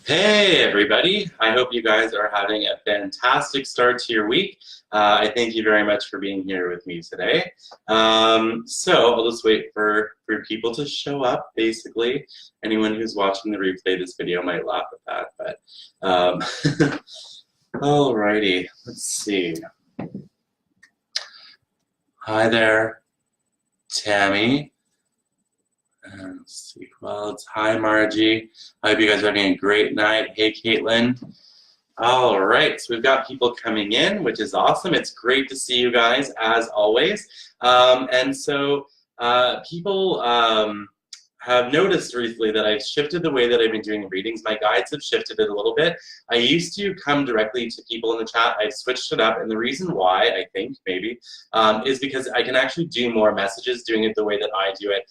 Hey everybody, I hope you guys are having a fantastic start to your week. I thank you very much for being here with me today. So I'll just wait for people to show up, basically. Anyone who's watching the replay of this video might laugh at that, but alrighty, let's see. Hi there, Tammy. Let's see who else. Hi Margie. I hope you guys are having a great night. Hey Caitlin. All right, so we've got people coming in, which is awesome. It's great to see you guys, as always. People have noticed recently that I've shifted the way that I've been doing readings. My guides have shifted it a little bit. I used to come directly to people in the chat. I've switched it up, and the reason why, I think, maybe, is because I can actually do more messages doing it the way that I do it.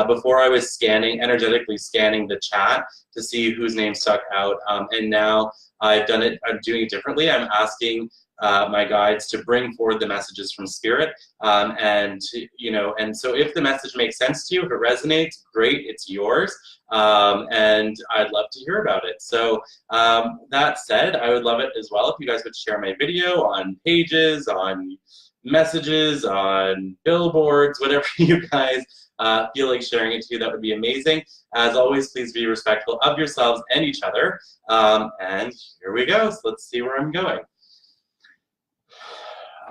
Before I was energetically scanning the chat to see whose name stuck out, and now I'm doing it differently. I'm asking my guides to bring forward the messages from spirit, and so if the message makes sense to you, if it resonates, great, it's yours, and I'd love to hear about it. So that said, I would love it as well if you guys would share my video on pages, on messages, on billboards, whatever you guys feel like sharing it to. That would be amazing. As always, please be respectful of yourselves and each other. And here we go. So let's see where I'm going.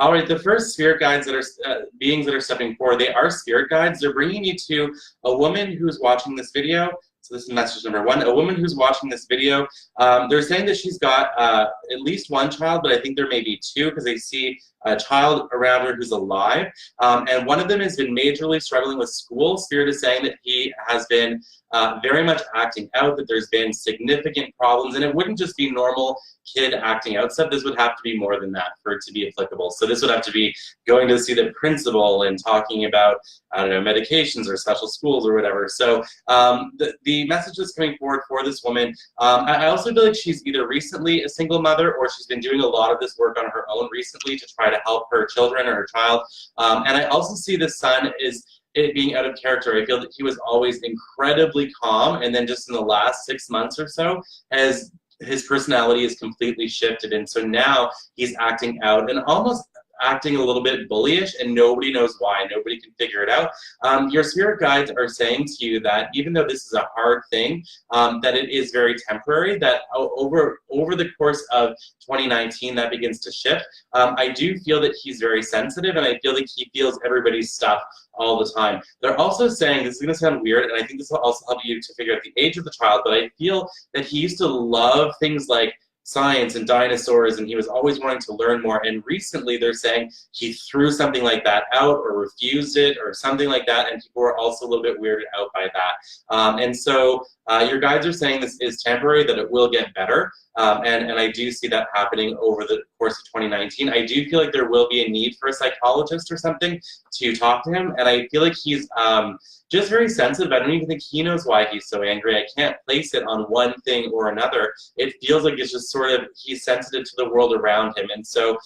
All right, the first spirit guides that are beings that are stepping forward, they are spirit guides. They're bringing me to a woman who's watching this video. So this is message number one. A woman who's watching this video. They're saying that she's got at least one child, but I think there may be two because they see a child around her who's alive. And one of them has been majorly struggling with school. Spirit is saying that he has been very much acting out, that there's been significant problems, and it wouldn't just be normal kid acting out stuff. This would have to be more than that for it to be applicable. So this would have to be going to see the principal and talking about, I don't know, medications or special schools or whatever. So the message that's coming forward for this woman, I also feel like she's either recently a single mother or she's been doing a lot of this work on her own recently to try to help her children or her child. And I also see the son is it being out of character. I feel that he was always incredibly calm, and then just in the last 6 months or so, as his personality is completely shifted, and so now he's acting out and almost acting a little bit bullyish, and nobody knows why. Nobody can figure it out. Your spirit guides are saying to you that even though this is a hard thing, that it is very temporary, that over the course of 2019 that begins to shift. I do feel that he's very sensitive, and I feel like he feels everybody's stuff all the time. They're also saying, this is going to sound weird, and I think this will also help you to figure out the age of the child, but I feel that he used to love things like science and dinosaurs, and he was always wanting to learn more, and recently they're saying he threw something like that out or refused it or something like that, and people were also a little bit weirded out by that. And so your guides are saying this is temporary, that it will get better, and I do see that happening over the course of 2019. I do feel like there will be a need for a psychologist or something to talk to him, and I feel like he's just very sensitive. I don't even think he knows why he's so angry. I can't place it on one thing or another. It feels like it's just sort of, he's sensitive to the world around him. And so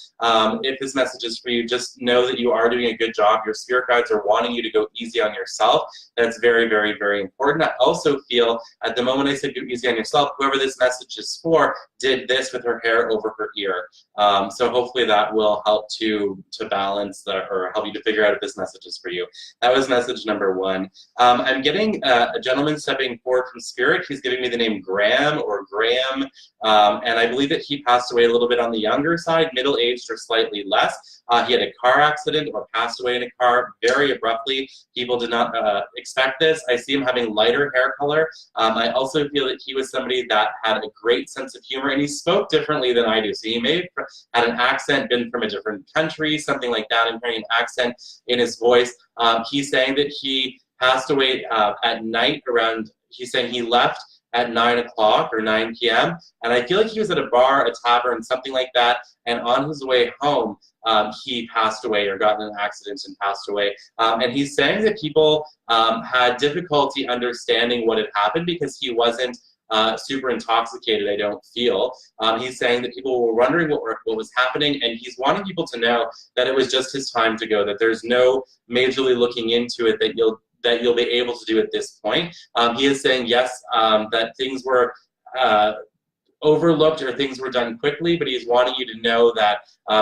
if this message is for you, just know that you are doing a good job. Your spirit guides are wanting you to go easy on yourself. That's very, very, very important. I also feel, at the moment I said go easy on yourself, whoever this message is for did this with her hair over her ear. So hopefully that will help to balance or help you to figure out if this message is for you. That was message number one. I'm getting a gentleman stepping forward from spirit. He's giving me the name Graham or Graham, and I believe that he passed away a little bit on the younger side, middle-aged or slightly less. He had a car accident or passed away in a car very abruptly. People did not expect this. I see him having lighter hair color. I also feel that he was somebody that had a great sense of humor, and he spoke differently than I do. So he may have had an accent, been from a different country, something like that. I'm hearing an accent in his voice. He's saying that he passed away at night around, he's saying he left at 9 o'clock or 9 p.m. And I feel like he was at a bar, a tavern, something like that, and on his way home, he passed away or got in an accident and passed away. And he's saying that people had difficulty understanding what had happened because he wasn't super intoxicated, I don't feel. He's saying that people were wondering what was happening, and he's wanting people to know that it was just his time to go, that there's no majorly looking into it that you'll be able to do at this point. He is saying, yes, that things were overlooked or things were done quickly, but he's wanting you to know that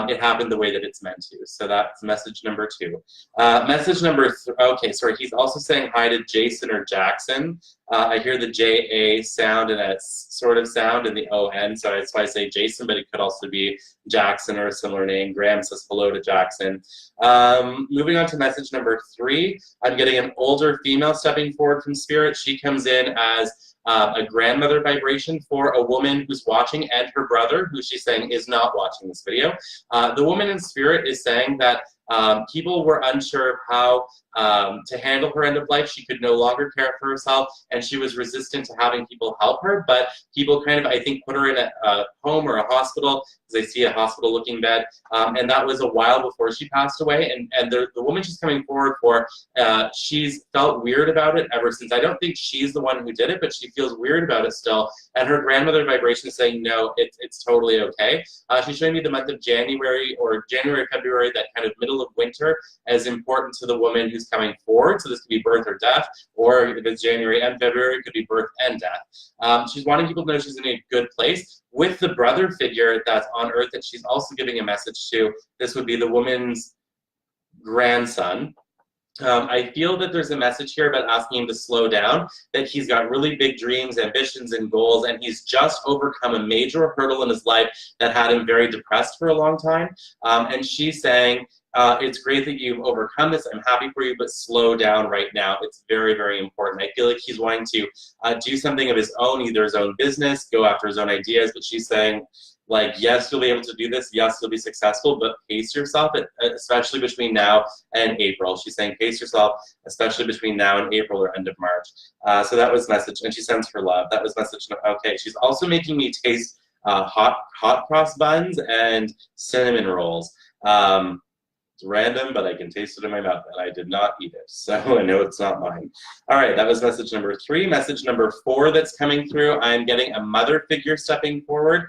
it happened the way that it's meant to. So that's message number 2. Message number okay, sorry, he's also saying hi to Jason or Jackson. I hear the J-A sound and a sort of sound in the O-N, so that's why I say Jason, but it could also be Jackson or a similar name. Graham says hello to Jackson. Moving on to message number 3, I'm getting an older female stepping forward from Spirit. She comes in as a grandmother vibration for a woman who's watching and her brother, who she's saying is not watching this video. The woman in Spirit is saying that people were unsure of how to handle her end of life. She could no longer care for herself, and she was resistant to having people help her, but people kind of, I think, put her in a home or a hospital, because they see a hospital-looking bed, and that was a while before she passed away, and the woman she's coming forward for, she's felt weird about it ever since. I don't think she's the one who did it, but she feels weird about it still, and her grandmother vibration is saying, no, it's totally okay. She's showing me the month of January, or January, February, that kind of middle of winter, as important to the woman who's coming forward. So this could be birth or death, or if it's January and February, it could be birth and death. She's wanting people to know she's in a good place. With the brother figure that's on Earth that she's also giving a message to, this would be the woman's grandson. I feel that there's a message here about asking him to slow down, that he's got really big dreams, ambitions, and goals, and he's just overcome a major hurdle in his life that had him very depressed for a long time. And she's saying, it's great that you've overcome this. I'm happy for you, but slow down right now. It's very, very important. I feel like he's wanting to do something of his own, either his own business, go after his own ideas, but she's saying, like, yes, you'll be able to do this. Yes, you'll be successful, but pace yourself, especially between now and April. She's saying pace yourself, especially between now and April or end of March. So that was message, and she sends her love. That was message. Okay, she's also making me taste hot cross buns and cinnamon rolls. It's random, but I can taste it in my mouth, and I did not eat it, so I know it's not mine. All right, that was message number 3. Message number 4 that's coming through, I'm getting a mother figure stepping forward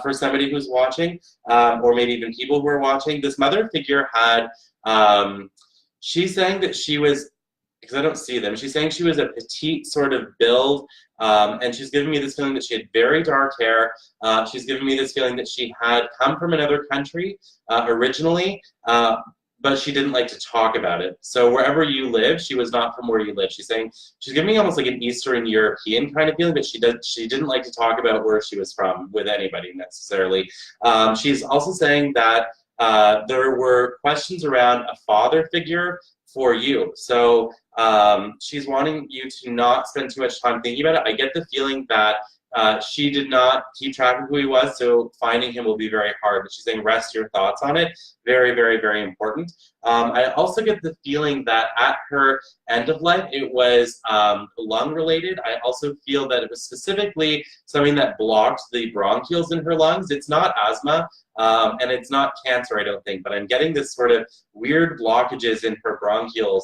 for somebody who's watching, or maybe even people who are watching. This mother figure had, she's saying that she was, because I don't see them, she's saying she was a petite sort of build, and she's giving me this feeling that she had very dark hair. She's giving me this feeling that she had come from another country originally, but she didn't like to talk about it. So wherever you live, she was not from where you live. She's saying, she's giving me almost like an Eastern European kind of feeling, but she didn't like to talk about where she was from with anybody necessarily. She's also saying that there were questions around a father figure for you. So she's wanting you to not spend too much time thinking about it. I get the feeling that she did not keep track of who he was, so finding him will be very hard. But she's saying rest your thoughts on it. Very, very, very important. I also get the feeling that at her end of life, it was lung related. I also feel that it was specifically something that blocked the bronchioles in her lungs. It's not asthma, and it's not cancer, I don't think, but I'm getting this sort of weird blockages in her bronchioles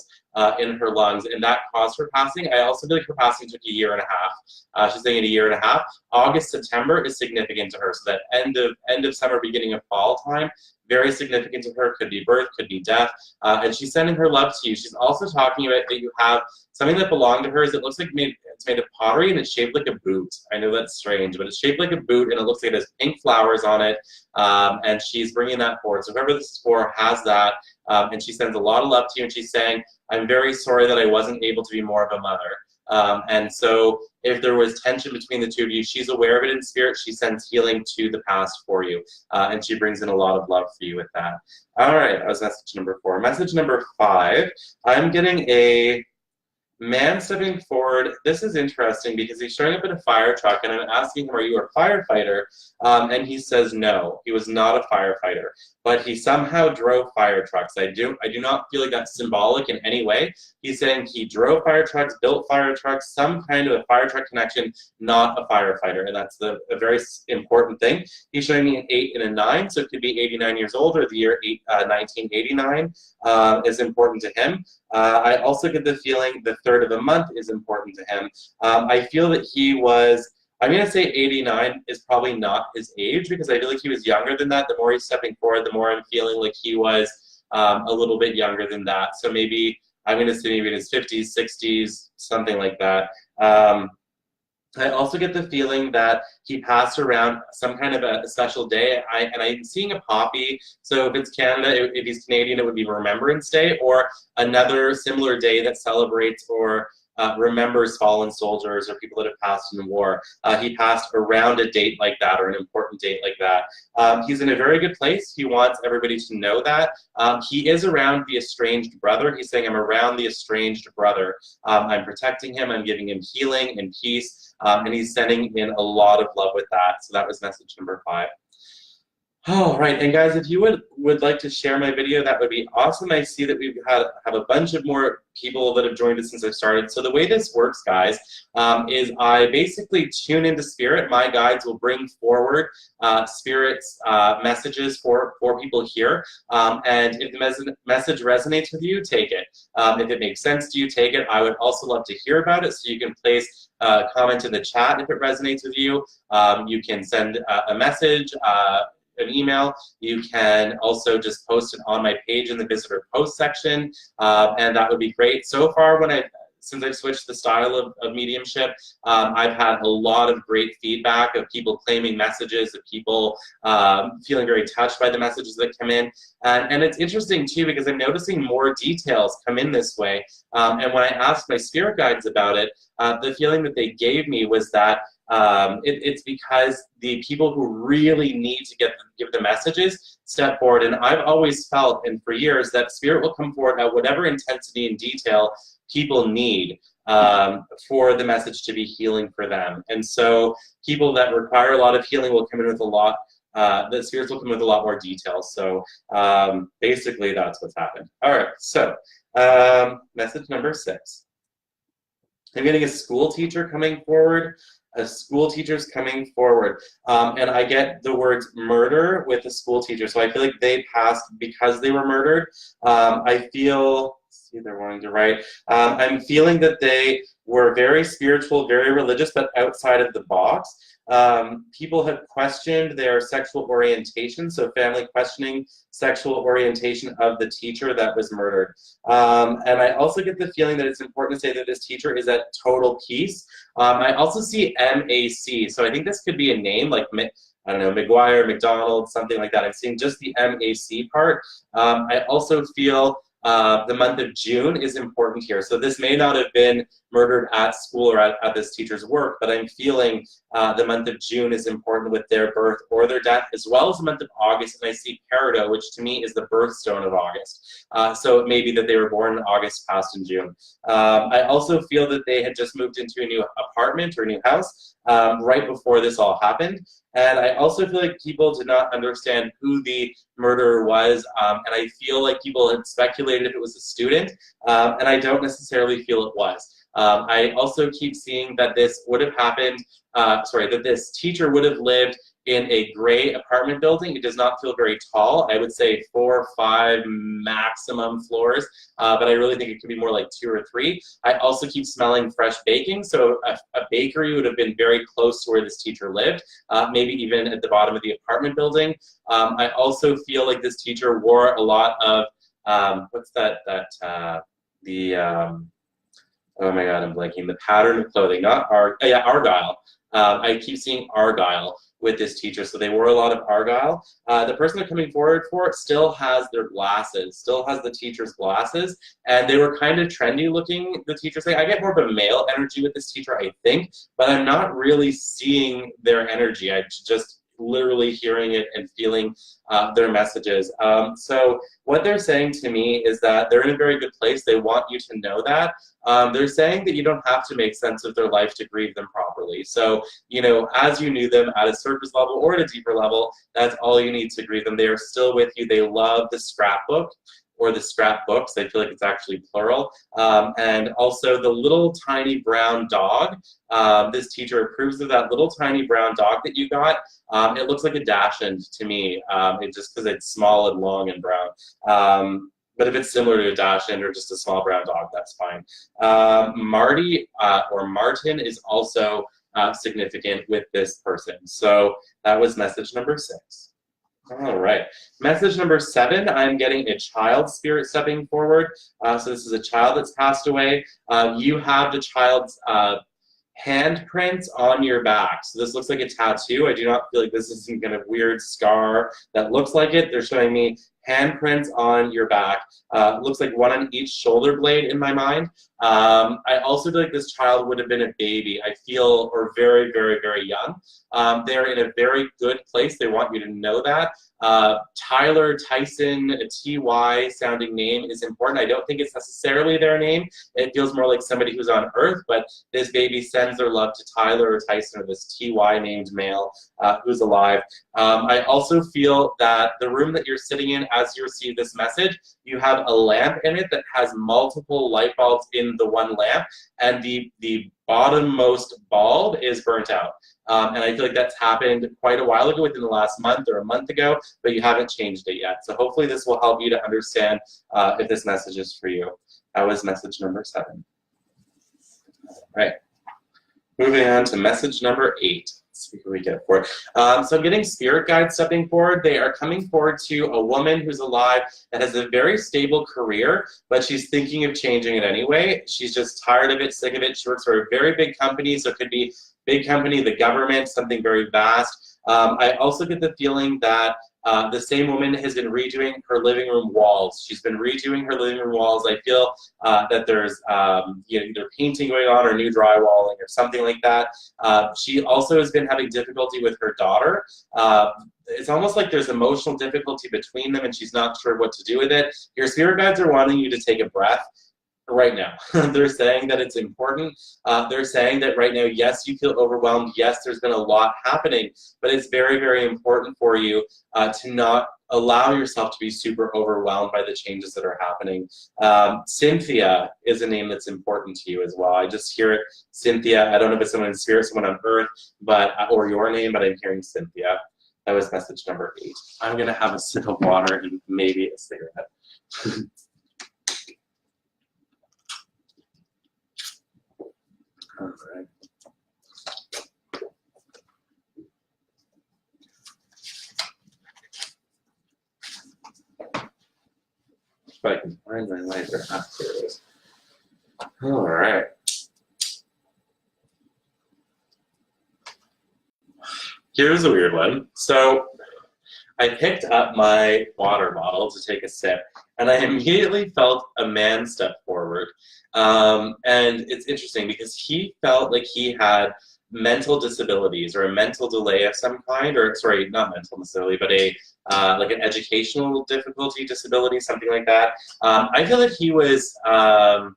in her lungs, and that caused her passing. I also feel like her passing took a year and a half. She's saying in a year and a half. August, September is significant to her, so that end of summer, beginning of fall time, very significant to her. Could be birth, could be death, and she's sending her love to you. She's also talking about that you have something that belonged to hers. It looks like it's made of pottery, and it's shaped like a boot. I know that's strange, but it's shaped like a boot, and it looks like it has pink flowers on it, and she's bringing that forward. So whoever this is for has that, and she sends a lot of love to you, and she's saying, I'm very sorry that I wasn't able to be more of a mother. And so if there was tension between the two of you, she's aware of it in spirit. She sends healing to the past for you, and she brings in a lot of love for you with that. All right, that was message number 4. Message number 5, I'm getting a man stepping forward. This is interesting because he's showing up in a fire truck, and I'm asking him, are you a firefighter? And he says no, he was not a firefighter, but he somehow drove fire trucks. I do not feel like that's symbolic in any way. He's saying he drove fire trucks, built fire trucks, some kind of a fire truck connection, not a firefighter, and that's a very important thing. He's showing me an 8 and a 9, so it could be 89 years old, or the year 1989 is important to him. I also get the feeling the 3rd of the month is important to him. I feel that he was, I'm going to say 89 is probably not his age, because I feel like he was younger than that. The more he's stepping forward, the more I'm feeling like he was a little bit younger than that. So maybe, I'm going to say maybe in his 50s, 60s, something like that. I also get the feeling that he passed around some kind of a special day, and I'm seeing a poppy. So if it's Canada, if he's Canadian, it would be Remembrance Day, or another similar day that celebrates or remembers fallen soldiers or people that have passed in war. He passed around a date like that, or an important date like that. He's in a very good place. He wants everybody to know that. He is around the estranged brother. He's saying, I'm around the estranged brother. I'm protecting him. I'm giving him healing and peace. And he's sending in a lot of love with that. So that was message number 5. Oh, right. And guys, if you would like to share my video, that would be awesome. I see that we have a bunch of more people that have joined us since I started. So the way this works, guys, is I basically tune into Spirit. My guides will bring forward Spirit's messages for people here. And if the message resonates with you, take it. If it makes sense to you, take it. I would also love to hear about it, so you can place a comment in the chat if it resonates with you. You can send a message, an email. You can also just post it on my page in the visitor post section, and that would be great. So far, since I've switched the style of mediumship, I've had a lot of great feedback of people claiming messages, of people feeling very touched by the messages that come in. And it's interesting too, because I'm noticing more details come in this way. And when I asked my spirit guides about it, the feeling that they gave me was that it's because the people who really need to give the messages step forward. And I've always felt, and for years, that Spirit will come forward at whatever intensity and detail people need for the message to be healing for them. And so people that require a lot of healing will come in with a lot, the spirits will come with a lot more details. So basically that's what's happened. All right, so message number 6. I'm getting a school teacher coming forward. A school teacher's coming forward. And I get the words murder with a school teacher. So I feel like they passed because they were murdered. I feel, let's see, they're wanting to write. I'm feeling that they were very spiritual, very religious, but outside of the box. People have questioned their sexual orientation, so family questioning sexual orientation of the teacher that was murdered. And I also get the feeling that it's important to say that this teacher is at total peace. I also see MAC, so I think this could be a name like, I don't know, McGuire, McDonald, something like that. I'm seeing just the MAC part. I also feel the month of June is important here. So this may not have been murdered at school or at this teacher's work, but I'm feeling the month of June is important with their birth or their death, as well as the month of August. And I see peridot, which to me is the birthstone of August. So it may be that they were born in August, passed in June. I also feel that they had just moved into a new apartment or a new house right before this all happened. And I also feel like people did not understand who the murderer was, and I feel like people had speculated if it was a student, and I don't necessarily feel it was. I also keep seeing that this would have happened, that this teacher would have lived in a gray apartment building. It does not feel very tall. I would say 4 or 5 maximum floors, but I really think it could be more like 2 or 3. I also keep smelling fresh baking, so a bakery would have been very close to where this teacher lived, maybe even at the bottom of the apartment building. I also feel like this teacher wore a lot of, what's that, oh my God, I'm blanking, the pattern of clothing, not Argyle. I keep seeing Argyle with this teacher, so they wore a lot of Argyle. The person they're coming forward for still has their glasses, still has the teacher's glasses, and they were kind of trendy looking, the teacher saying. I get more of a male energy with this teacher, I think, but I'm not really seeing their energy. I just literally hearing it and feeling their messages. So what they're saying to me is that they're in a very good place. They want you to know that. They're saying that you don't have to make sense of their life to grieve them properly. So, you know, as you knew them at a surface level or at a deeper level, that's all you need to grieve them. They are still with you. They love the scrapbook, or the scrapbooks. I feel like it's actually plural. And also the little tiny brown dog. This teacher approves of that little tiny brown dog that you got. It looks like a Dachshund to me, just because it's small and long and brown. But if it's similar to a Dachshund or just a small brown dog, that's fine. Marty or Martin is also significant with this person. So that was message number 6. All right. Message number 7, I'm getting a child spirit stepping forward. So this is a child that's passed away. You have the child's handprints on your back. So this looks like a tattoo. I do not feel like this is some kind of weird scar that looks like it. They're showing me handprints on your back. Looks like one on each shoulder blade in my mind. I also feel like this child would have been a baby, I feel, or very, very, very young. They're in a very good place. They want you to know that. Tyler, Tyson, a T-Y sounding name is important. I don't think it's necessarily their name. It feels more like somebody who's on Earth, but this baby sends their love to Tyler or Tyson or this T-Y named male who's alive. I also feel that the room that you're sitting in as you receive this message, you have a lamp in it that has multiple light bulbs in the one lamp, and the bottommost bulb is burnt out. And I feel like that's happened quite a while ago, within the last month or a month ago, but you haven't changed it yet. So hopefully this will help you to understand if this message is for you. That was message number 7. All right. Moving on to message number 8. Let's see who we get for it. So I'm getting spirit guides stepping forward. They are coming forward to a woman who's alive that has a very stable career, but she's thinking of changing it anyway. She's just tired of it, sick of it. She works for a very big company, so it could be big company, the government, something very vast. I also get the feeling that the same woman has been redoing her living room walls. She's been redoing her living room walls. I feel that there's either painting going on or new drywalling or something like that. She also has been having difficulty with her daughter. It's almost like there's emotional difficulty between them and she's not sure what to do with it. Your spirit guides are wanting you to take a breath right now. They're saying that it's important. They're saying that right now, yes, you feel overwhelmed. Yes, there's been a lot happening, but it's very, very important for you to not allow yourself to be super overwhelmed by the changes that are happening. Cynthia is a name that's important to you as well. I just hear it, Cynthia. I don't know if it's someone in spirit, someone on earth, or your name, but I'm hearing Cynthia. That was message number 8. I'm gonna have a sip of water and maybe a cigarette. All right. If I can find my lighter. Ah, here it is. All right. Here's a weird one. So I picked up my water bottle to take a sip, and I immediately felt a man step forward. And it's interesting because he felt like he had mental disabilities or a mental delay of some kind, or sorry, not mental necessarily, but a like an educational difficulty, disability, something like that. I feel that he was, I'm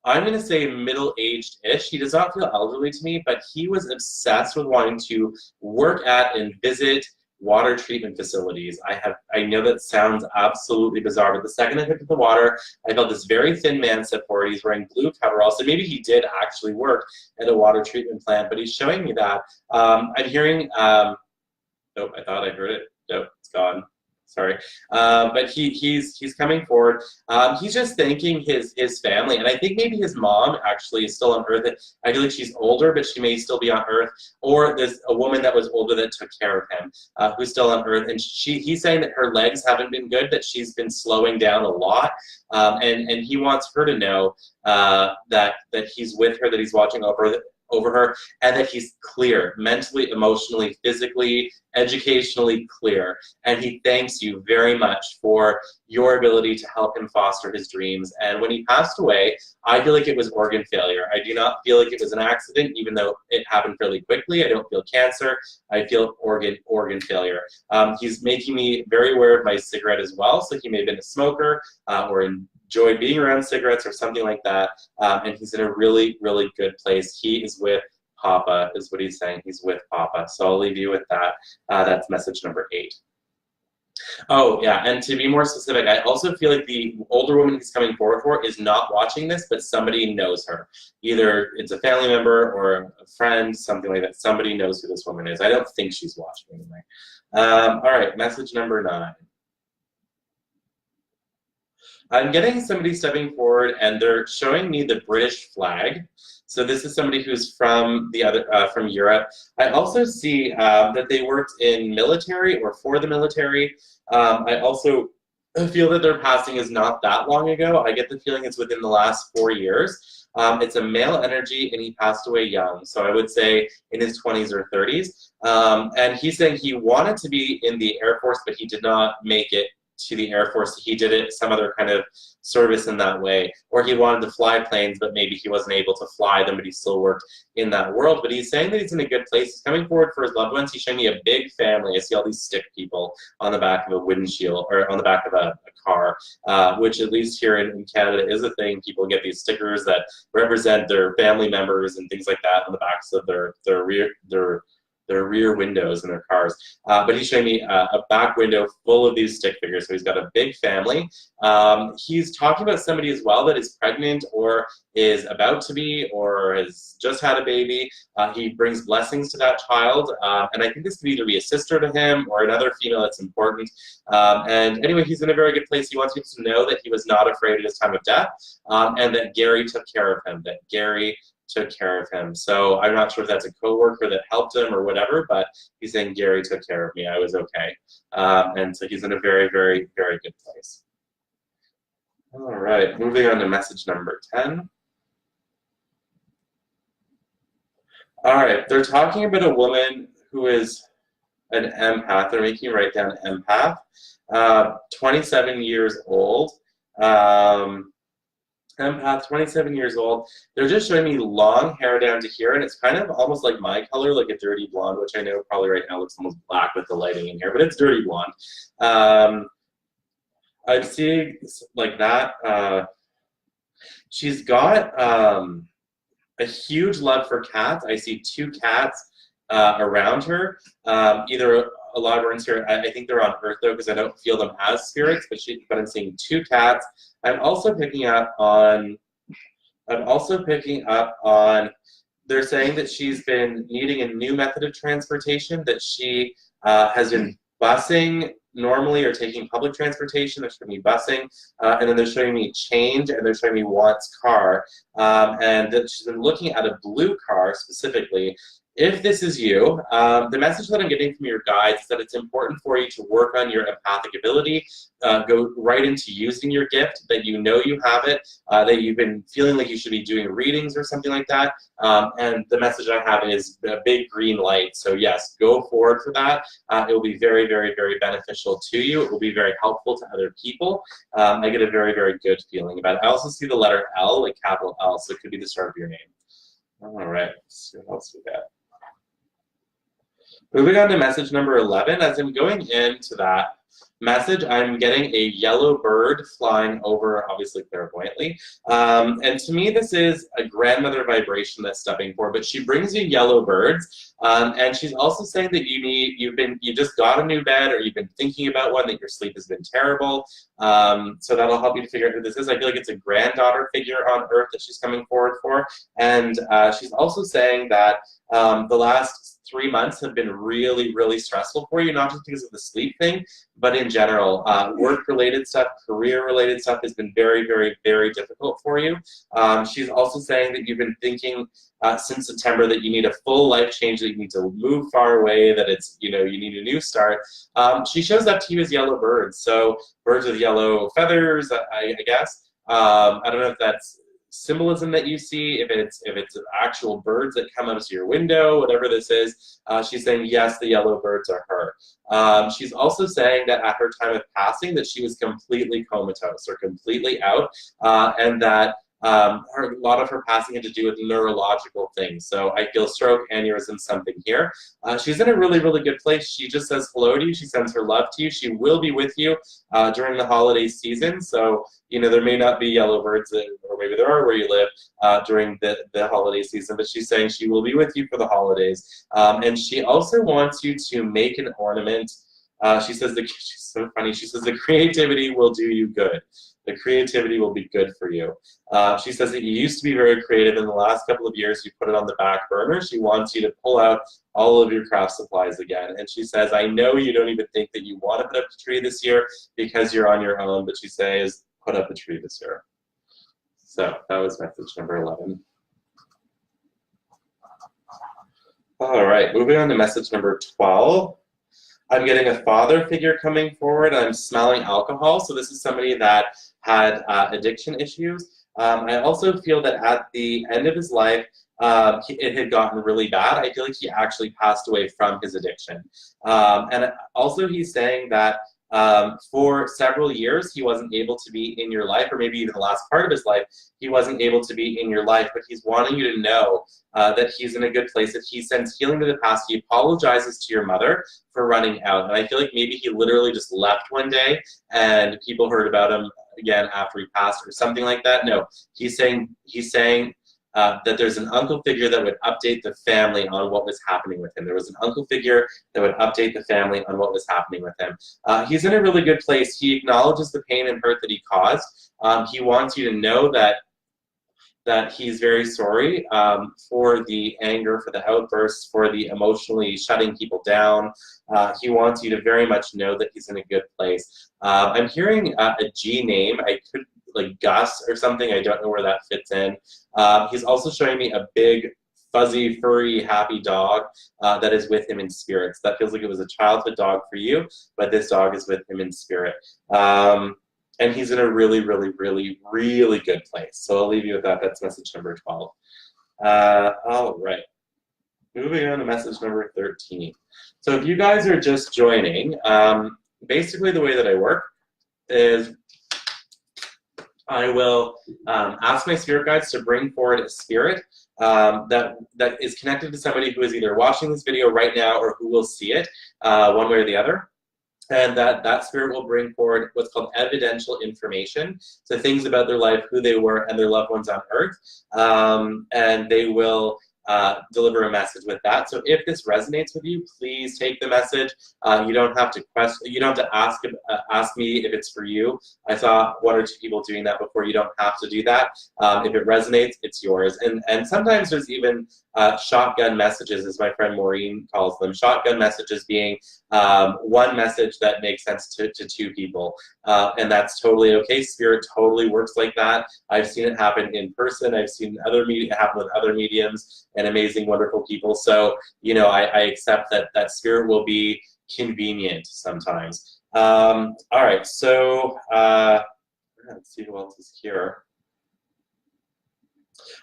going to say middle-aged-ish. He does not feel elderly to me, but he was obsessed with wanting to work at and visit water treatment facilities. I know that sounds absolutely bizarre, but the second I picked up the water, I felt this very thin man step forward. He's wearing blue coveralls, so maybe he did actually work at a water treatment plant, but he's showing me that. I'm hearing, nope, I thought I heard it. Nope, it's gone. Sorry, but he's coming forward. He's just thanking his family, and I think maybe his mom actually is still on Earth. I feel like she's older, but she may still be on Earth. Or there's a woman that was older that took care of him, who's still on Earth, and he's saying that her legs haven't been good, that she's been slowing down a lot, and he wants her to know that he's with her, that he's watching over her, and that he's clear, mentally, emotionally, physically, educationally clear. And he thanks you very much for your ability to help him foster his dreams. And when he passed away, I feel like it was organ failure. I do not feel like it was an accident, even though it happened fairly quickly. I don't feel cancer. I feel organ failure. He's making me very aware of my cigarette as well, so he may have been a smoker or enjoyed being around cigarettes or something like that, and he's in a really, really good place. He is with Papa, is what he's saying. He's with Papa. So I'll leave you with that. That's message number 8. Oh, yeah, and to be more specific, I also feel like the older woman he's coming forward for is not watching this, but somebody knows her. Either it's a family member or a friend, something like that. Somebody knows who this woman is. I don't think she's watching anyway. All right, message number 9. I'm getting somebody stepping forward, and they're showing me the British flag. So this is somebody who's from from Europe. I also see that they worked in military or for the military. I also feel that their passing is not that long ago. I get the feeling it's within the last 4 years. It's a male energy, and he passed away young. So I would say in his 20s or 30s. And he's saying he wanted to be in the Air Force, but he did not make it to the Air Force. He did it some other kind of service in that way, or he wanted to fly planes, but maybe he wasn't able to fly them, but he still worked in that world. But he's saying that he's in a good place. He's coming forward for his loved ones. He's showing me a big family. I see all these stick people on the back of a windshield, or on the back of a car, which at least here in Canada is a thing. People get these stickers that represent their family members and things like that on the backs of their rear windows in their cars. But he's showing me a back window full of these stick figures. So he's got a big family. He's talking about somebody as well that is pregnant or is about to be or has just had a baby. He brings blessings to that child. And I think this could either be a sister to him or another female that's important. And anyway, he's in a very good place. He wants people to know that he was not afraid at his time of death, and that Gary took care of him, that Gary took care of him. So I'm not sure if that's a coworker that helped him or whatever, but he's saying Gary took care of me. I was okay. And so he's in a very, very, very good place. All right, moving on to message number 10. All right, they're talking about a woman who is an empath. They're making you write down empath, 27 years old. Empath, 27 years old. They're just showing me long hair down to here, and it's kind of almost like my color, like a dirty blonde, which I know probably right now looks almost black with the lighting in here, but it's dirty blonde. I'm seeing like that. She's got a huge love for cats. I see 2 cats around her. Either a lot of her in spirit. I think they're on Earth though, because I don't feel them as spirits. But I'm seeing 2 cats. I'm also picking up on. They're saying that she's been needing a new method of transportation. That she has been busing normally or taking public transportation. They're showing me busing, and then they're showing me change, and they're showing me wants car, and that she's been looking at a blue car specifically. If this is you, the message that I'm getting from your guides is that it's important for you to work on your empathic ability, go right into using your gift, that you know you have it, that you've been feeling like you should be doing readings or something like that. And the message I have is a big green light. So yes, go forward for that. It will be very, very, very beneficial to you. It will be very helpful to other people. I get a very, very good feeling about it. I also see the letter L, like capital L, so it could be the start of your name. All right, let's see what else we got. Moving on to message number 11, as I'm going into that message, I'm getting a yellow bird flying over, obviously clairvoyantly. And to me, this is a grandmother vibration that's stepping forward, but she brings you yellow birds. And she's also saying that you just got a new bed, or you've been thinking about one, that your sleep has been terrible. So that'll help you to figure out who this is. I feel like it's a granddaughter figure on Earth that she's coming forward for. And she's also saying that the last 3 months have been really, really stressful for you, not just because of the sleep thing, but in general. Work-related stuff, career-related stuff has been very, very, very difficult for you. She's also saying that you've been thinking since September that you need a full life change, that you need to move far away, that it's, you need a new start. She shows up to you as yellow birds, so birds with yellow feathers, I guess. I don't know if that's symbolism that you see, if it's actual birds that come out of your window, whatever this is. She's saying yes, the yellow birds are her. She's also saying that at her time of passing that she was completely comatose or completely out, and that a lot of her passing had to do with neurological things. So I feel stroke, aneurysm, something here. She's in a really, really good place. She just says hello to you. She sends her love to you. She will be with you during the holiday season. So, there may not be yellow birds, or maybe there are where you live during the holiday season, but she's saying she will be with you for the holidays. And she also wants you to make an ornament. She says she's so funny. She says the creativity will do you good. The creativity will be good for you. She says that you used to be very creative. In the last couple of years, you put it on the back burner. She wants you to pull out all of your craft supplies again. And she says, I know you don't even think that you want to put up the tree this year because you're on your own, but she says, put up the tree this year. So that was message number 11. All right, moving on to message number 12. I'm getting a father figure coming forward. I'm smelling alcohol. So this is somebody that had addiction issues. I also feel that at the end of his life, it had gotten really bad. I feel like he actually passed away from his addiction. And also he's saying that for several years, he wasn't able to be in your life, or maybe even the last part of his life, he wasn't able to be in your life, but he's wanting you to know that he's in a good place, that he sends healing to the past. He apologizes to your mother for running out. And I feel like maybe he literally just left one day and people heard about him again after he passed or something like that. No, he's saying that there's an uncle figure that would update the family on what was happening with him. There was an uncle figure that would update the family on what was happening with him. He's in a really good place. He acknowledges the pain and hurt that he caused. He wants you to know that he's very sorry for the anger, for the outbursts, for the emotionally shutting people down. He wants you to very much know that he's in a good place. I'm hearing a G name. I could like Gus or something. I don't know where that fits in. He's also showing me a big, fuzzy, furry, happy dog that is with him in spirit. So that feels like it was a childhood dog for you, but this dog is with him in spirit. And he's in a really, really, really, really good place. So I'll leave you with that. That's message number 12. All right. Moving on to message number 13. So if you guys are just joining, basically the way that I work is I will ask my spirit guides to bring forward a spirit that is connected to somebody who is either watching this video right now or who will see it one way or the other. And that spirit will bring forward what's called evidential information. So things about their life, who they were, and their loved ones on Earth. And they will deliver a message with that. So if this resonates with you, please take the message. You don't have to question. You don't have to ask me if it's for you. I saw one or two people doing that before. You don't have to do that. If it resonates, it's yours. And sometimes there's even shotgun messages, as my friend Maureen calls them. Shotgun messages being one message that makes sense to two people. And that's totally okay. Spirit totally works like that. I've seen it happen in person. I've seen it happen with other mediums and amazing, wonderful people. So, you know, I accept that spirit will be convenient sometimes. All right, so let's see who else is here.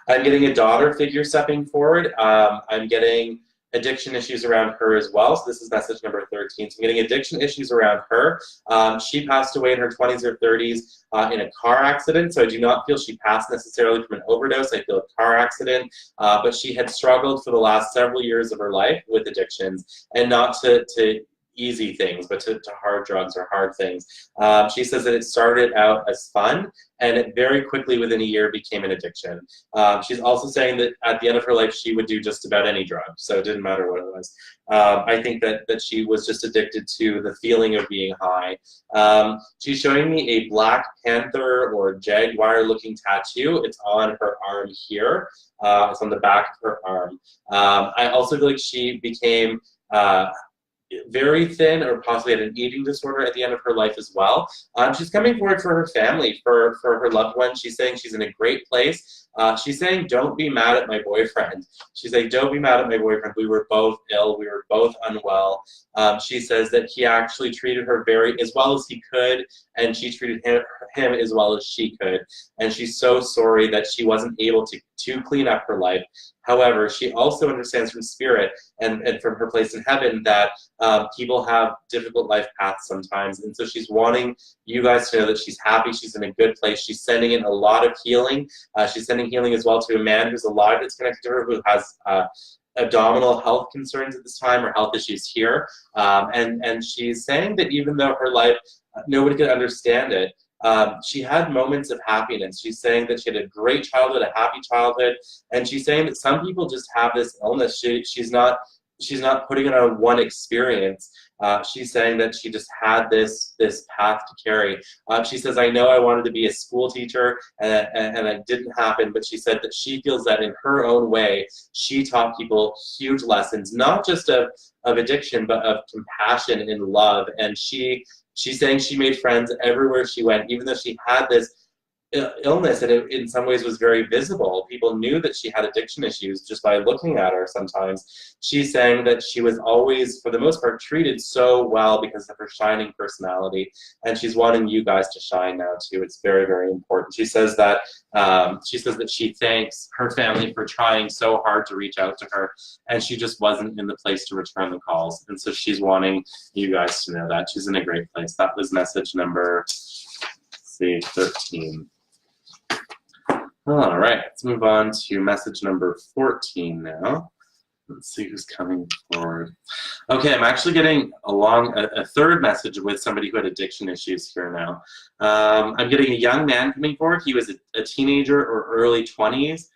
I'm getting a daughter figure stepping forward. I'm getting addiction issues around her as well. So this is message number 13. So I'm getting addiction issues around her. She passed away in her 20s or 30s in a car accident. So I do not feel she passed necessarily from an overdose. I feel a car accident. But she had struggled for the last several years of her life with addictions, and not to easy things, but to hard drugs or hard things. She says that it started out as fun, and it very quickly within a year became an addiction. She's also saying that at the end of her life, she would do just about any drug, so it didn't matter what it was. I think that she was just addicted to the feeling of being high. She's showing me a Black Panther or Jaguar-looking tattoo. It's on her arm here. It's on the back of her arm. I also feel like she became very thin, or possibly had an eating disorder at the end of her life as well. She's coming forward for her family, for her loved ones. She's saying she's in a great place. She's saying, don't be mad at my boyfriend. She's like, don't be mad at my boyfriend. We were both ill. We were both unwell. She says that he actually treated her as well as he could, and she treated him as well as she could. And she's so sorry that she wasn't able to clean up her life. However, she also understands from spirit and from her place in heaven that people have difficult life paths sometimes. And so she's wanting you guys to know that she's happy, she's in a good place. She's sending in a lot of healing. She's sending healing as well to a man who's alive that's connected to her, who has abdominal health concerns at this time, or health issues here. And she's saying that even though her life, nobody could understand it, she had moments of happiness. She's saying that she had a great childhood, a happy childhood, and she's saying that some people just have this illness. She's not putting it on one experience. She's saying that she just had this path to carry. She says, I know I wanted to be a school teacher, and it didn't happen, but she said that she feels that in her own way, she taught people huge lessons, not just of addiction, but of compassion and love. And she's saying she made friends everywhere she went, even though she had this illness, and it in some ways was very visible. People knew that she had addiction issues just by looking at her sometimes. She's saying that she was always, for the most part, treated so well because of her shining personality, and she's wanting you guys to shine now too. It's very, very important. She says that she thanks her family for trying so hard to reach out to her, and she just wasn't in the place to return the calls, and so she's wanting you guys to know that she's in a great place. That was message number, let's see, 13. All right, let's move on to message number 14 now. Let's see who's coming forward. Okay, I'm actually getting a third message with somebody who had addiction issues here now. I'm getting a young man coming forward. He was a teenager or early 20s,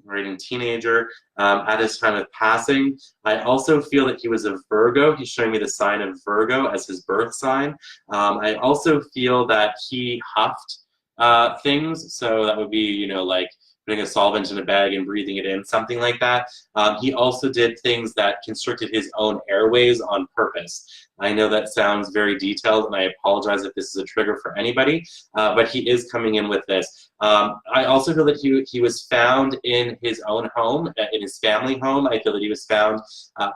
writing teenager, at his time of passing. I also feel that he was a Virgo. He's showing me the sign of Virgo as his birth sign. I also feel that he huffed things, so that would be, you know, like putting a solvent in a bag and breathing it in, something like that. He also did things that constricted his own airways on purpose. I know that sounds very detailed, and I apologize if this is a trigger for anybody, but he is coming in with this. I also feel that he was found in his own home, in his family home. I feel that he was found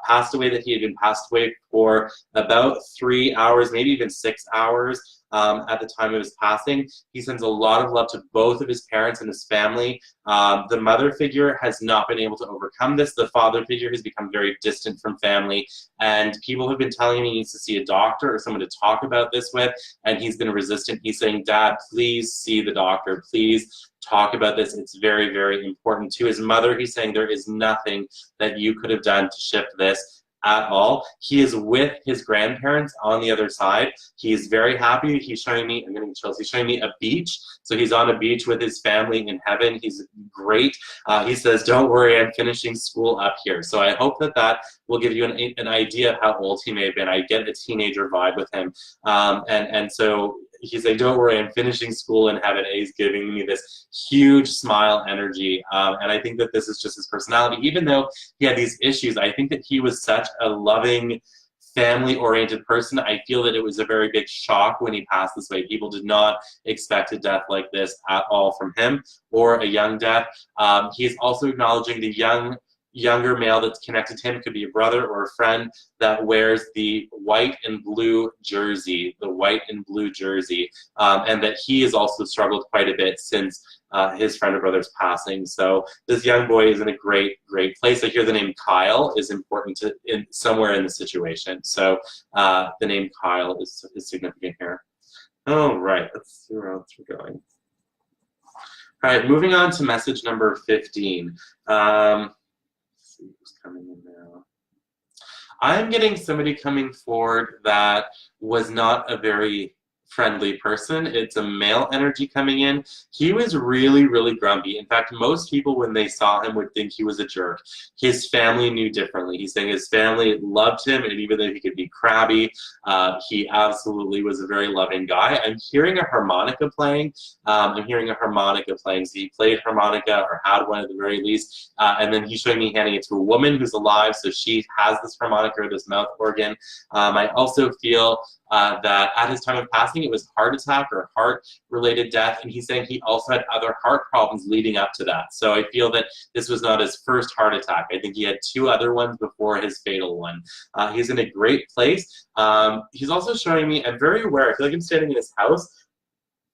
passed away, that he had been passed away for about 3 hours, maybe even 6 hours. At the time of his passing. He sends a lot of love to both of his parents and his family. The mother figure has not been able to overcome this. The father figure has become very distant from family, and people have been telling him he needs to see a doctor or someone to talk about this with, and he's been resistant. He's saying, Dad, please see the doctor. Please talk about this. It's very, very important. To his mother, he's saying there is nothing that you could have done to shift this at all. He is with his grandparents on the other side. He is very happy. He's showing me, I'm getting chills, he's showing me a beach. So he's on a beach with his family in heaven. He's great. He says, don't worry, I'm finishing school up here. So I hope that that will give you an idea of how old he may have been. I get a teenager vibe with him. And so he's like, don't worry, I'm finishing school in heaven. And he's giving me this huge smile energy. And I think that this is just his personality. Even though he had these issues, I think that he was such a loving, family-oriented person. I feel that it was a very big shock when he passed this way. People did not expect a death like this at all from him, or a young death. He's also acknowledging the younger male that's connected to him, could be a brother or a friend, that wears the white and blue jersey, and that he has also struggled quite a bit since his friend or brother's passing. So this young boy is in a great, great place. I hear the name Kyle is important somewhere in the situation. So the name Kyle is significant here. All right, let's see where else we're going. All right, moving on to message number 15. Let's see who's coming in now. I'm getting somebody coming forward that was not a very friendly person. It's a male energy coming in. He was really, really grumpy. In fact, most people, when they saw him, would think he was a jerk. His family knew differently. He's saying his family loved him, and even though he could be crabby, he absolutely was a very loving guy. I'm hearing a harmonica playing. So he played harmonica, or had one at the very least, and then he's showing me handing it to a woman who's alive, so she has this harmonica, or this mouth organ. I also feel that at his time of passing, it was heart attack or heart-related death, and he's saying he also had other heart problems leading up to that. So I feel that this was not his first heart attack. I think he had 2 other ones before his fatal one. He's in a great place. He's also showing me, I'm very aware, I feel like I'm standing in his house,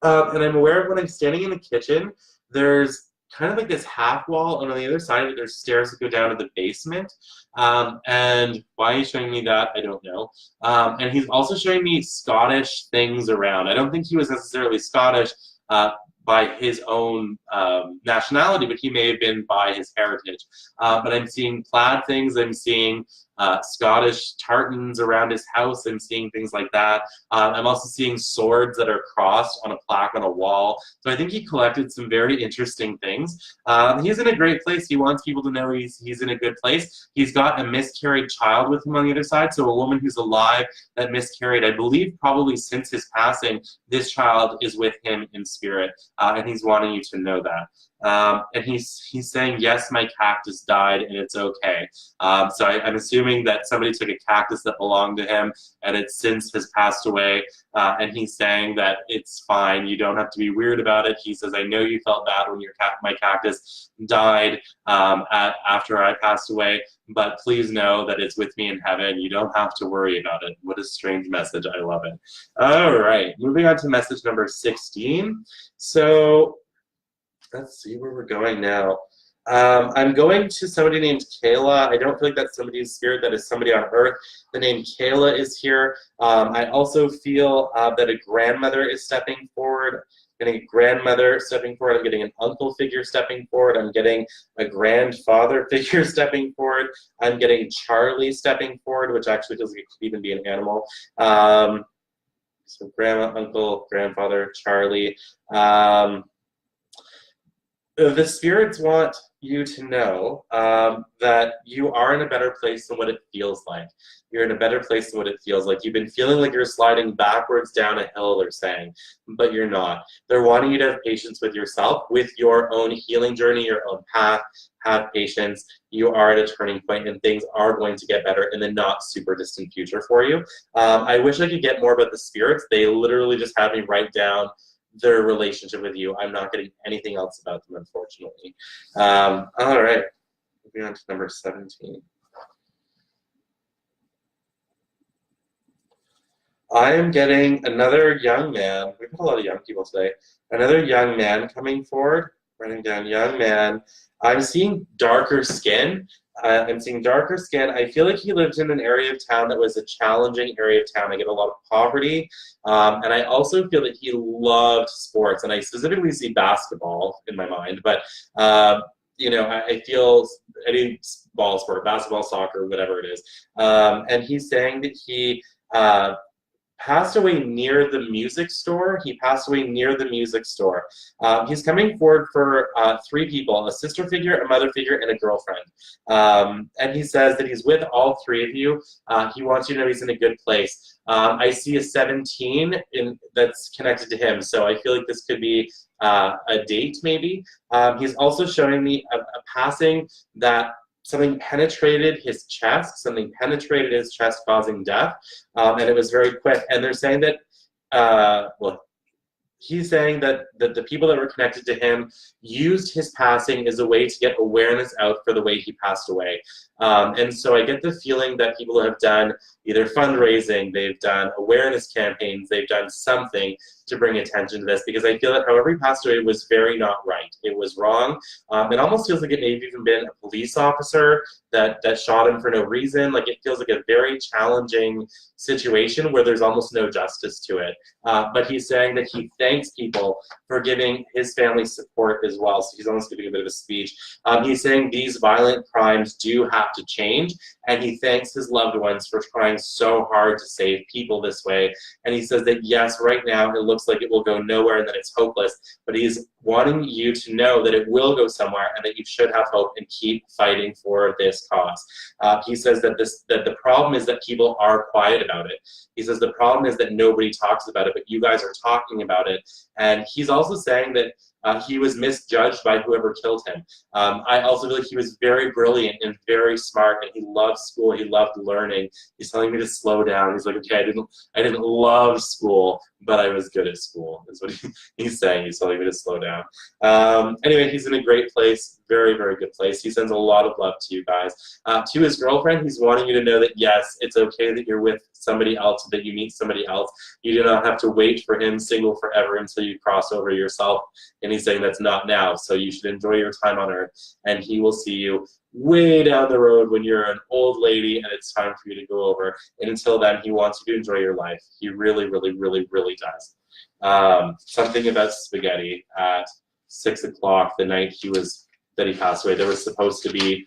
and I'm aware of when I'm standing in the kitchen, there's kind of like this half wall, and on the other side of it, there's stairs that go down to the basement. And why he's showing me that, I don't know. And he's also showing me Scottish things around. I don't think he was necessarily Scottish by his own nationality, but he may have been by his heritage. But I'm seeing plaid things, I'm seeing Scottish tartans around his house, I'm seeing things like that. I'm also seeing swords that are crossed on a plaque on a wall. So I think he collected some very interesting things. He's in a great place. He wants people to know he's in a good place. He's got a miscarried child with him on the other side, so a woman who's alive that miscarried, I believe probably since his passing, this child is with him in spirit, and he's wanting you to know that. And he's saying, yes, my cactus died and it's okay. So I'm assuming claiming that somebody took a cactus that belonged to him and it since has passed away, and he's saying that it's fine, you don't have to be weird about it. He says, I know you felt bad when my cactus died after I passed away, but please know that it's with me in heaven. You don't have to worry about it. What a strange message. I love it. All right, moving on to message number 16. So let's see where we're going now. I'm going to somebody named Kayla. I don't feel like that's somebody's spirit. That is somebody on earth. The name Kayla is here. I also feel that a grandmother is stepping forward. I'm getting a grandmother stepping forward. I'm getting an uncle figure stepping forward. I'm getting a grandfather figure stepping forward. I'm getting Charlie stepping forward, which actually feels like it could even be an animal. So grandma, uncle, grandfather, Charlie. The spirits want you to know that you are in a better place than what it feels like. You're in a better place than what it feels like. You've been feeling like you're sliding backwards down a hill, they're saying, but you're not. They're wanting you to have patience with yourself, with your own healing journey, your own path. Have patience. You are at a turning point, and things are going to get better in the not super distant future for you. I wish I could get more about the spirits. They literally just had me write down their relationship with you. I'm not getting anything else about them, unfortunately. All right, moving on to number 17. I am getting another young man. We've got a lot of young people today. Another young man coming forward. Writing down young man. I'm seeing darker skin. I'm seeing darker skin. I feel like he lived in an area of town that was a challenging area of town. I get a lot of poverty. And I also feel that he loved sports. And I specifically see basketball in my mind. But, you know, I feel any ball sport, basketball, soccer, whatever it is. And he's saying that he passed away near the music store. He passed away near the music store. He's coming forward for 3 people, a sister figure, a mother figure, and a girlfriend. And he says that he's with all 3 of you. He wants you to know he's in a good place. I see a 17 that's connected to him, so I feel like this could be a date maybe. He's also showing me a passing that something penetrated his chest, causing death, and it was very quick. And they're saying that, well, he's saying that the people that were connected to him used his passing as a way to get awareness out for the way he passed away. And so I get the feeling that people have done either fundraising, they've done awareness campaigns, they've done something to bring attention to this, because I feel that however he passed away was very not right. It was wrong. It almost feels like it may have even been a police officer that shot him for no reason. Like, it feels like a very challenging situation where there's almost no justice to it. But he's saying that he thanks people for giving his family support as well. So he's almost giving a bit of a speech. He's saying these violent crimes do have to change, and he thanks his loved ones for trying so hard to save people this way. And he says that yes, right now it looks like it will go nowhere and that it's hopeless, but he's wanting you to know that it will go somewhere and that you should have hope and keep fighting for this cause. He says that the problem is that people are quiet about it. He says the problem is that nobody talks about it, but you guys are talking about it. And he's also saying that he was misjudged by whoever killed him. I also feel like he was very brilliant and very smart, and he loved school. He loved learning. He's telling me to slow down. He's like, okay, I didn't love school, but I was good at school, is what he's saying. He's telling me to slow down. Anyway, he's in a great place, very, very good place. He sends a lot of love to you guys. To his girlfriend, he's wanting you to know that, yes, it's okay that you're with somebody else, that you meet somebody else. You do not have to wait for him single forever until you cross over yourself. And he's saying that's not now, so you should enjoy your time on earth, and he will see you way down the road when you're an old lady and it's time for you to go over. And until then, he wants you to enjoy your life. He really, really, really, really does. Something about spaghetti at 6 o'clock the night that he passed away. There was supposed to be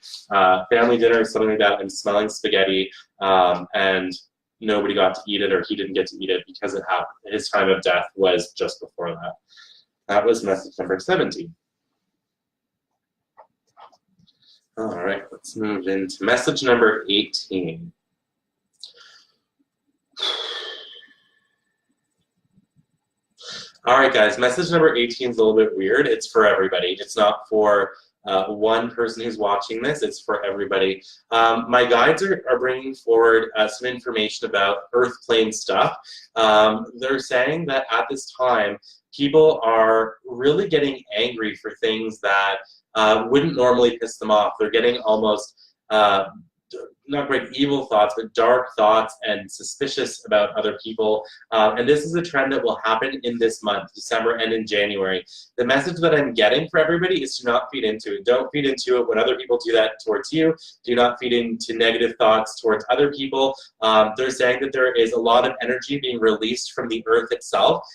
family dinner or something like that. I'm smelling spaghetti, and nobody got to eat it, or he didn't get to eat it because it happened. His time of death was just before that. That was message number 17. All right, let's move into message number 18. All right, guys, message number 18 is a little bit weird. It's for everybody. It's not for one person who's watching this. It's for everybody. My guides are bringing forward some information about earth plane stuff. They're saying that at this time, people are really getting angry for things that wouldn't normally piss them off. They're getting almost not quite evil thoughts, but dark thoughts and suspicious about other people. And this is a trend that will happen in this month, December and in January. The message that I'm getting for everybody is to not feed into it. Don't feed into it when other people do that towards you. Do not feed into negative thoughts towards other people. They're saying that there is a lot of energy being released from the earth itself,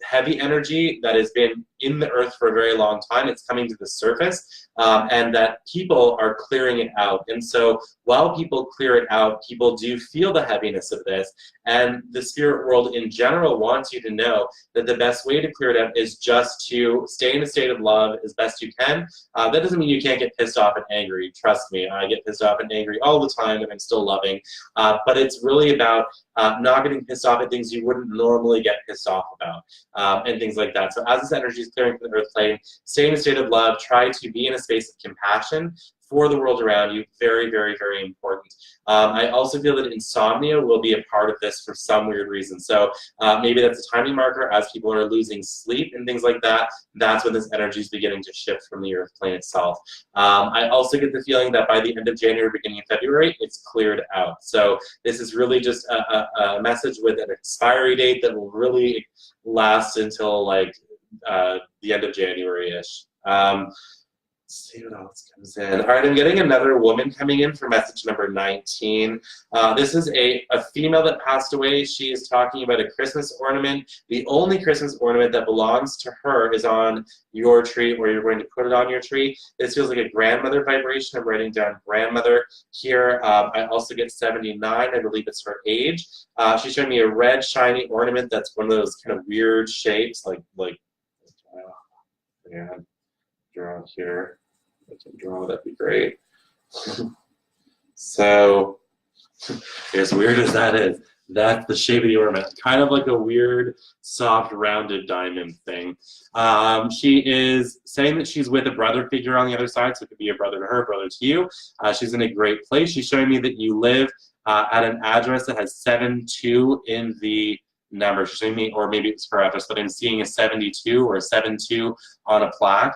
heavy energy that has been in the earth for a very long time. It's coming to the surface. And that people are clearing it out. And so while people clear it out, people do feel the heaviness of this. And the spirit world in general wants you to know that the best way to clear it out is just to stay in a state of love as best you can. That doesn't mean you can't get pissed off and angry. Trust me, I get pissed off and angry all the time, and I'm still loving. But it's really about not getting pissed off at things you wouldn't normally get pissed off about, and things like that. So as this energy is clearing from the earth plane, stay in a state of love. Try to be in a space of compassion for the world around you. Very, very, very important. I also feel that insomnia will be a part of this for some weird reason. So maybe that's a timing marker as people are losing sleep and things like that. That's when this energy is beginning to shift from the earth plane itself. I also get the feeling that by the end of January, beginning of February, it's cleared out. So this is really just a message with an expiry date that will really last until like the end of January-ish. Let's see what else comes in. All right, I'm getting another woman coming in for message number 19. This is a female that passed away. She is talking about a Christmas ornament. The only Christmas ornament that belongs to her is on your tree, or you're going to put it on your tree. This feels like a grandmother vibration. I'm writing down grandmother here. I also get 79. I believe it's her age. She showed me a red shiny ornament that's one of those kind of weird shapes, yeah. Draw here. I can draw, that'd be great. So, as weird as that is, that's the shape of the ornament. Kind of like a weird, soft, rounded diamond thing. She is saying that she's with a brother figure on the other side, so it could be a brother to her, brother to you. She's in a great place. She's showing me that you live at an address that has 72 in the number. She's showing me, or maybe it's her address, but I'm seeing a 72 or a 72 on a plaque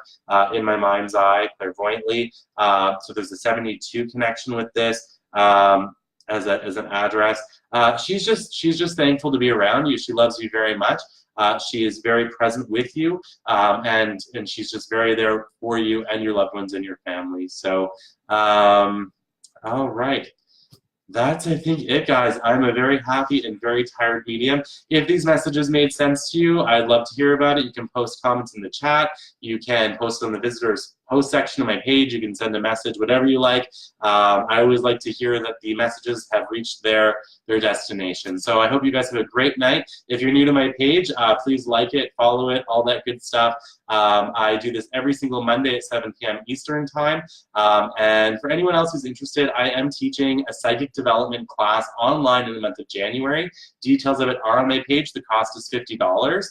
in my mind's eye, clairvoyantly. So there's a 72 connection with this as an address. She's just thankful to be around you. She loves you very much. She is very present with you, and she's just very there for you and your loved ones and your family. So, all right. That's, I think, it, guys. I'm a very happy and very tired medium. If these messages made sense to you, I'd love to hear about it. You can post comments in the chat. You can post it on the visitors post section of my page. You can send a message, whatever you like. I always like to hear that the messages have reached their destination. So I hope you guys have a great night. If you're new to my page, please like it, follow it, all that good stuff. I do this every single Monday at 7 p.m. Eastern Time. And for anyone else who's interested, I am teaching a psychic development class online in the month of January. Details of it are on my page. The cost is $50.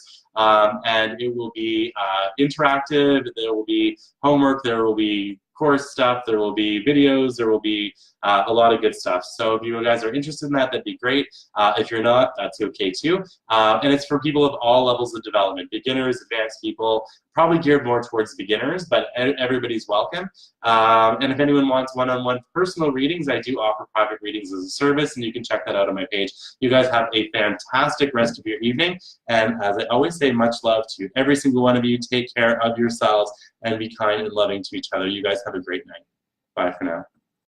And it will be interactive. There will be homework. There will be course stuff. There will be videos. There will be a lot of good stuff. So if you guys are interested in that, that'd be great. If you're not, that's okay too. And it's for people of all levels of development, beginners, advanced people, probably geared more towards beginners, but everybody's welcome. And if anyone wants one-on-one personal readings, I do offer private readings as a service, and you can check that out on my page. You guys have a fantastic rest of your evening. And as I always say, much love to every single one of you. Take care of yourselves and be kind and loving to each other. You guys have a great night. Bye for now.